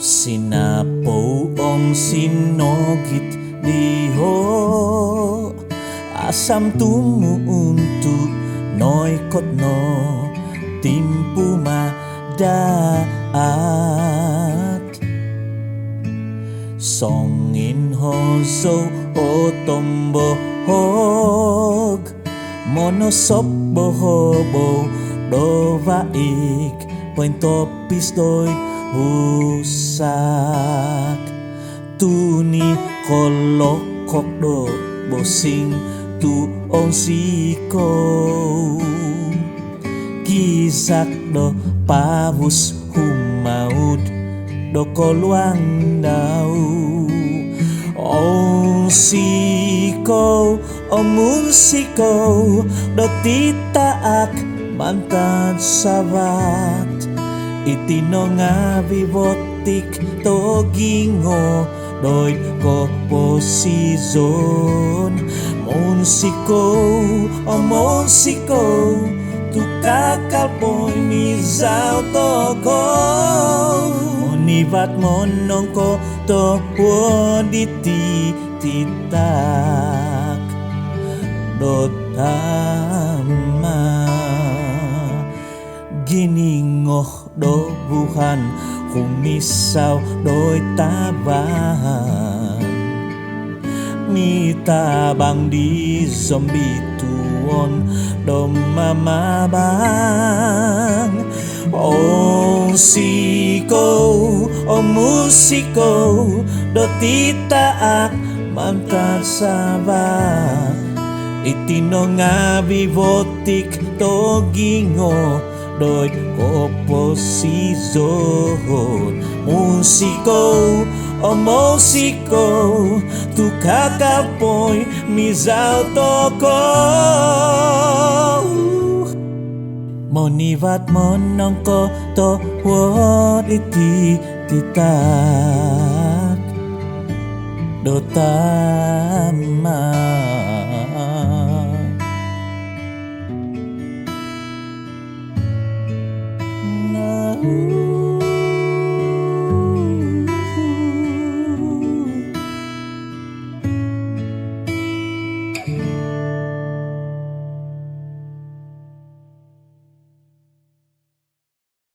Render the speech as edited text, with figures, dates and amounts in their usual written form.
Sinapo ang sinogit diho asam tumuuntu noy kotno timpu madaat songin hoso otombo hog monosop bohobo dovaik pointopis doy husak tuni kolokok do bosing tu on siko kisak do pavus humaud do koluang dau on siko omun siko do titaak mantan sabat itino nga vivotik togingo doy ko posizon monsiko o monsiko tu kakalpoy mizaw toko monivat monong ko to woditi titak dotama giningoh do buhan humisaw doy taban mitabang di zombie tuon do mamabang on siko o musiko do titaak mantar sabat itino nga vivotik togingo doy oposizon musiko o musiko tu kakalpoy mizaw toko monivat monong ko to wot iti titak dotama